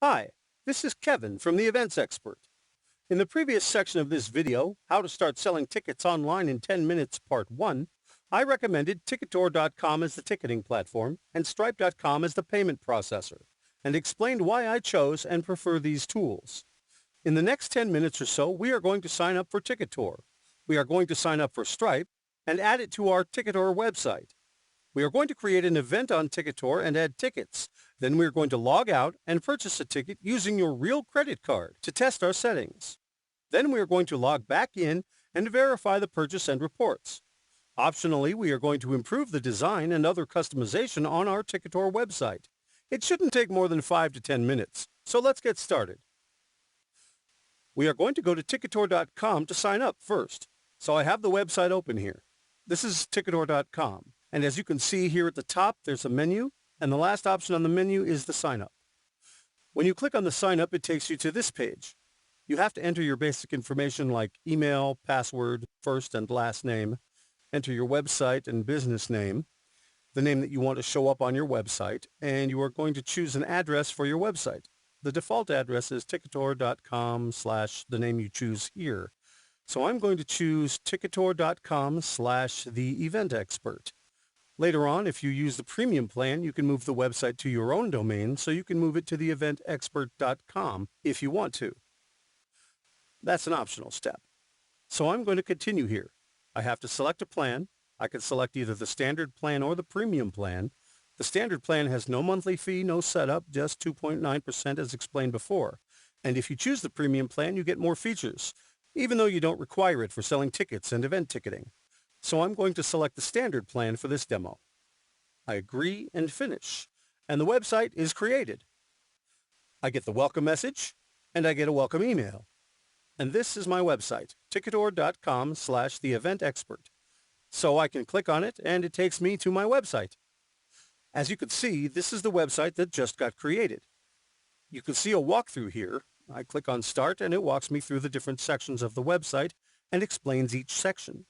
Hi, this is Kevin from the Events Expert. In the previous section of this video, How to Start Selling Tickets Online in 10 Minutes Part 1, I recommended Ticketor.com as the ticketing platform and Stripe.com as the payment processor, and explained why I chose and prefer these tools. In the next 10 minutes or so, we are going to sign up for Ticketor. We are going to sign up for Stripe and add it to our Ticketor website. We are going to create an event on Ticketor and add tickets. Then we are going to log out and purchase a ticket using your real credit card to test our settings. Then we are going to log back in and verify the purchase and reports. Optionally, we are going to improve the design and other customization on our Ticketor website. It shouldn't take more than 5 to 10 minutes, so let's get started. We are going to go to Ticketor.com to sign up first. So I have the website open here. This is Ticketor.com. And as you can see here at the top, there's a menu, and the last option on the menu is the sign up. When you click on the sign up, it takes you to this page. You have to enter your basic information like email, password, first and last name, enter your website and business name, the name that you want to show up on your website, and you are going to choose an address for your website. The default address is ticketor.com / the name you choose here. So I'm going to choose ticketor.com / the event expert. Later on, if you use the premium plan, you can move the website to your own domain, so you can move it to the eventexpert.com if you want to. That's an optional step. So I'm going to continue here. I have to select a plan. I can select either the standard plan or the premium plan. The standard plan has no monthly fee, no setup, just 2.9% as explained before. And if you choose the premium plan, you get more features, even though you don't require it for selling tickets and event ticketing. So I'm going to select the standard plan for this demo. I agree and finish, and the website is created. I get the welcome message, and I get a welcome email. And this is my website, ticketor.com / the event expert. So I can click on it, and it takes me to my website. As you can see, this is the website that just got created. You can see a walkthrough here. I click on Start, and it walks me through the different sections of the website and explains each section.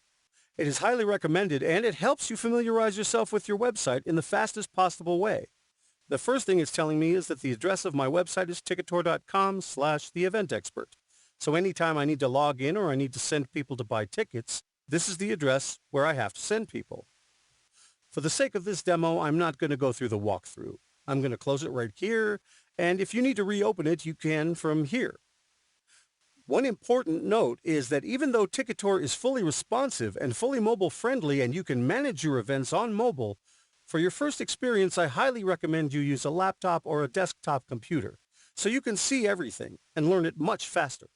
It is highly recommended, and it helps you familiarize yourself with your website in the fastest possible way. The first thing it's telling me is that the address of my website is ticketor.com / the event expert. So anytime I need to log in or I need to send people to buy tickets, this is the address where I have to send people. For the sake of this demo, I'm not going to go through the walkthrough. I'm going to close it right here, and if you need to reopen it, you can from here. One important note is that even though Ticketor is fully responsive and fully mobile friendly and you can manage your events on mobile, for your first experience I highly recommend you use a laptop or a desktop computer so you can see everything and learn it much faster.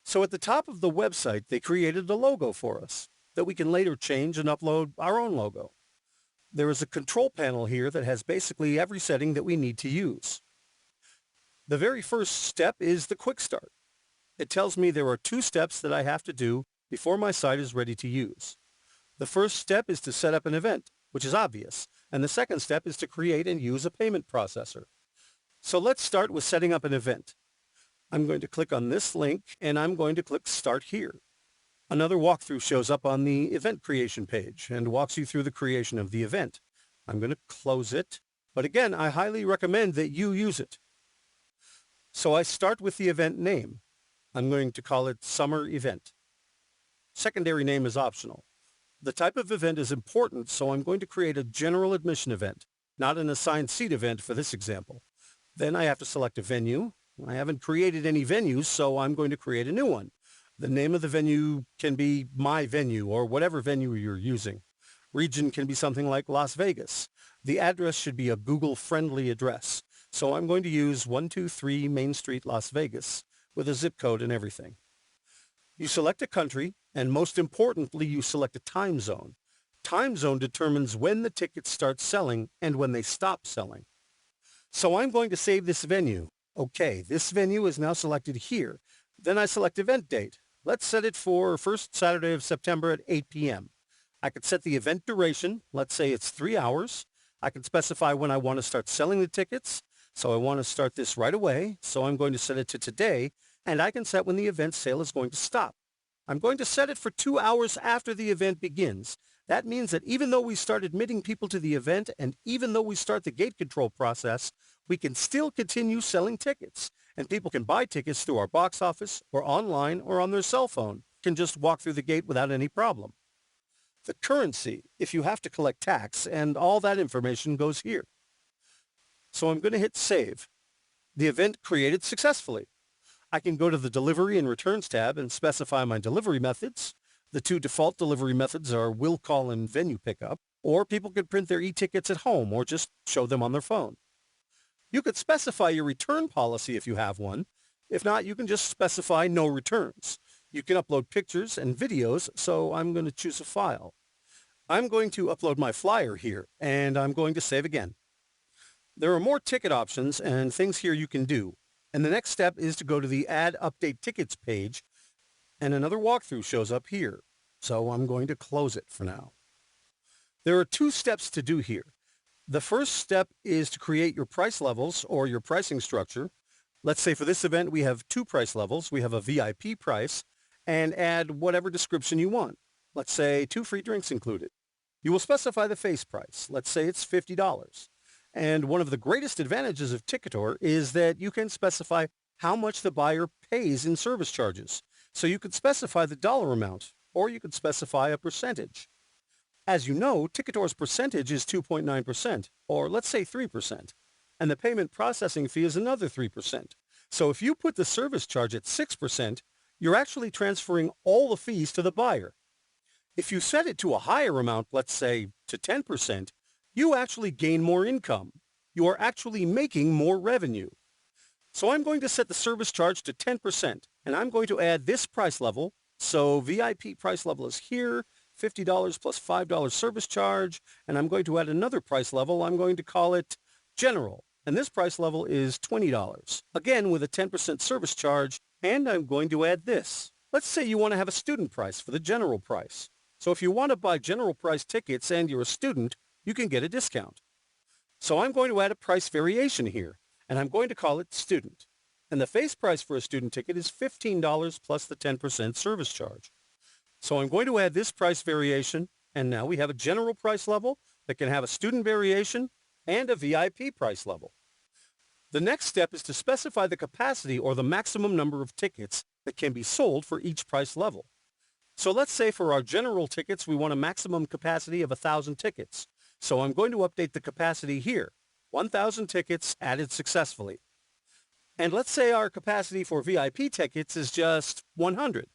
So at the top of the website they created a logo for us that we can later change and upload our own logo. There is a control panel here that has basically every setting that we need to use. The very first step is the quick start. It tells me there are 2 steps that I have to do before my site is ready to use. The first step is to set up an event, which is obvious, and the second step is to create and use a payment processor. So let's start with setting up an event. I'm going to click on this link, and I'm going to click Start here. Another walkthrough shows up on the event creation page and walks you through the creation of the event. I'm going to close it, but again, I highly recommend that you use it. So I start with the event name. I'm going to call it Summer Event. Secondary name is optional. The type of event is important, so I'm going to create a general admission event, not an assigned seat event for this example. Then I have to select a venue. I haven't created any venues, so I'm going to create a new one. The name of the venue can be my venue or whatever venue you're using. Region can be something like Las Vegas. The address should be a Google-friendly address, so I'm going to use 123 Main Street, Las Vegas, with a zip code and everything. You select a country, and most importantly, you select a time zone. Time zone determines when the tickets start selling and when they stop selling. So I'm going to save this venue. Okay, this venue is now selected here. Then I select event date. Let's set it for first Saturday of September at 8 p.m. I could set the event duration. Let's say it's 3 hours. I can specify when I want to start selling the tickets. So I want to start this right away, so I'm going to set it to today, and I can set when the event sale is going to stop. I'm going to set it for 2 hours after the event begins. That means that even though we start admitting people to the event and even though we start the gate control process, we can still continue selling tickets. And people can buy tickets through our box office or online or on their cell phone, can just walk through the gate without any problem. The currency, if you have to collect tax, and all that information goes here. So I'm going to hit save. The event created successfully. I can go to the Delivery and Returns tab and specify my delivery methods. The two default delivery methods are will call and venue pickup, or people could print their e-tickets at home or just show them on their phone. You could specify your return policy if you have one. If not, you can just specify no returns. You can upload pictures and videos, so I'm going to choose a file. I'm going to upload my flyer here, and I'm going to save again. There are more ticket options and things here you can do. And the next step is to go to the Add Update Tickets page, and another walkthrough shows up here. So I'm going to close it for now. There are two steps to do here. The first step is to create your price levels or your pricing structure. Let's say for this event we have two price levels. We have a VIP price and add whatever description you want. Let's say 2 free drinks included. You will specify the face price. Let's say it's $50. And one of the greatest advantages of Ticketor is that you can specify how much the buyer pays in service charges. So you could specify the dollar amount, or you could specify a percentage. As you know, Ticketor's percentage is 2.9%, or let's say 3%, and the payment processing fee is another 3%. So if you put the service charge at 6%, you're actually transferring all the fees to the buyer. If you set it to a higher amount, let's say to 10%, you actually gain more income. You are actually making more revenue. So I'm going to set the service charge to 10%, and I'm going to add this price level. So VIP price level is here, $50 plus $5 service charge, and I'm going to add another price level. I'm going to call it General, and this price level is $20, again with a 10% service charge, and I'm going to add this. Let's say you want to have a student price for the General price. So if you want to buy General price tickets and you're a student, you can get a discount. So I'm going to add a price variation here, and I'm going to call it Student. And the face price for a student ticket is $15 plus the 10% service charge. So I'm going to add this price variation, and now we have a general price level that can have a student variation and a VIP price level. The next step is to specify the capacity or the maximum number of tickets that can be sold for each price level. So let's say for our general tickets, we want a maximum capacity of 1,000 tickets. So I'm going to update the capacity here. 1,000 tickets added successfully. And let's say our capacity for VIP tickets is just 100.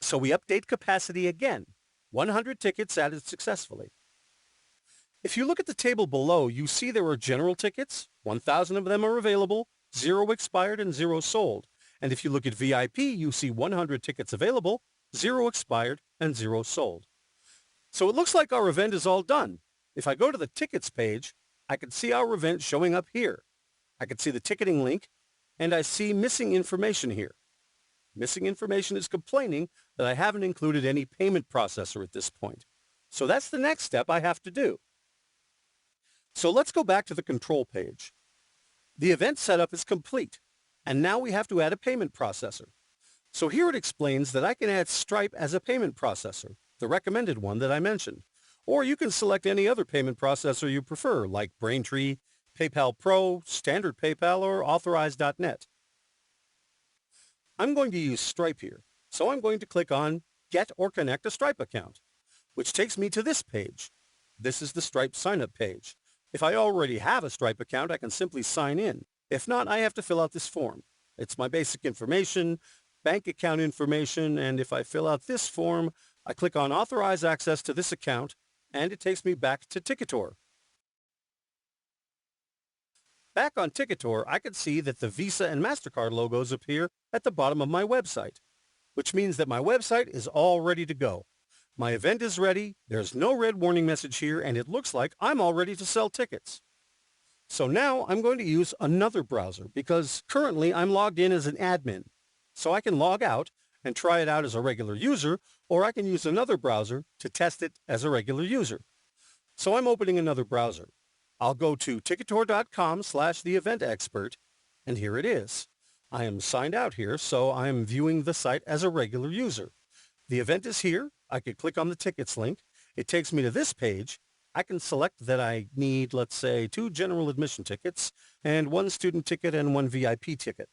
So we update capacity again. 100 tickets added successfully. If you look at the table below, you see there are general tickets. 1,000 of them are available, 0 expired and 0 sold. And if you look at VIP, you see 100 tickets available, 0 expired and 0 sold. So it looks like our event is all done. If I go to the tickets page, I can see our event showing up here. I can see the ticketing link, and I see missing information here. Missing information is complaining that I haven't included any payment processor at this point. So that's the next step I have to do. So let's go back to the control page. The event setup is complete, and now we have to add a payment processor. So here it explains that I can add Stripe as a payment processor, the recommended one that I mentioned. Or you can select any other payment processor you prefer, like Braintree, PayPal Pro, Standard PayPal, or Authorize.net. I'm going to use Stripe here, so I'm going to click on Get or Connect a Stripe account, which takes me to this page. This is the Stripe sign-up page. If I already have a Stripe account, I can simply sign in. If not, I have to fill out this form. It's my basic information, bank account information, and if I fill out this form, I click on Authorize Access to this account, and it takes me back to Ticketor. Back on Ticketor, I can see that the Visa and MasterCard logos appear at the bottom of my website, which means that my website is all ready to go. My event is ready, there's no red warning message here, and it looks like I'm all ready to sell tickets. So now I'm going to use another browser because currently I'm logged in as an admin. So I can log out and try it out as a regular user, or I can use another browser to test it as a regular user. So I'm opening another browser. I'll go to ticketor.com/theeventexpert, and here it is. I am signed out here, so I am viewing the site as a regular user. The event is here. I could click on the tickets link, It takes me to this page. I can select that I need, let's say, 2 general admission tickets and 1 student ticket and 1 VIP ticket.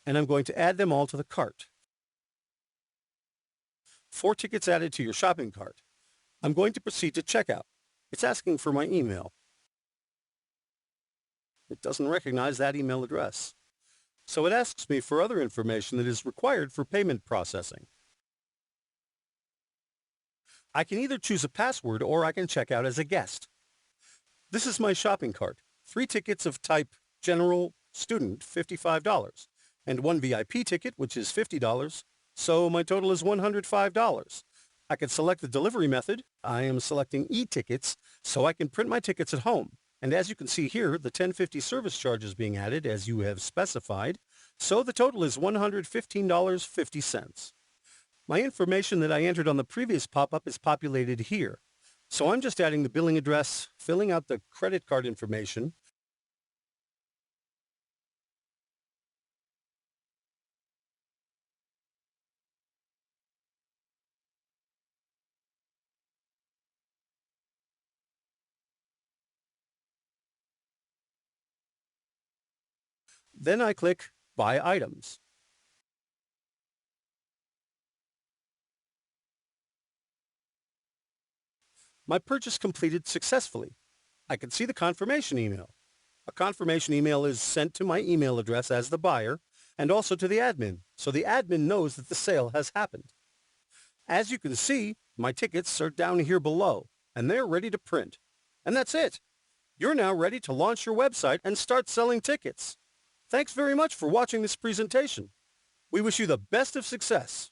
And I'm going to add them all to the cart. 4 tickets added to your shopping cart. I'm going to proceed to checkout. It's asking for my email. It doesn't recognize that email address. So it asks me for other information that is required for payment processing. I can either choose a password or I can check out as a guest. This is my shopping cart. 3 tickets of type General Student, $55, and 1 VIP ticket, which is $50, so my total is $105. I can select the delivery method. I am selecting e-tickets, so I can print my tickets at home. And as you can see here, the $10.50 service charge is being added as you have specified, so the total is $115.50. My information that I entered on the previous pop-up is populated here. So I'm just adding the billing address, filling out the credit card information, then I click Buy Items. My purchase completed successfully. I can see the confirmation email. A confirmation email is sent to my email address as the buyer and also to the admin, so the admin knows that the sale has happened. As you can see, my tickets are down here below, and they're ready to print. And that's it. You're now ready to launch your website and start selling tickets. Thanks very much for watching this presentation. We wish you the best of success.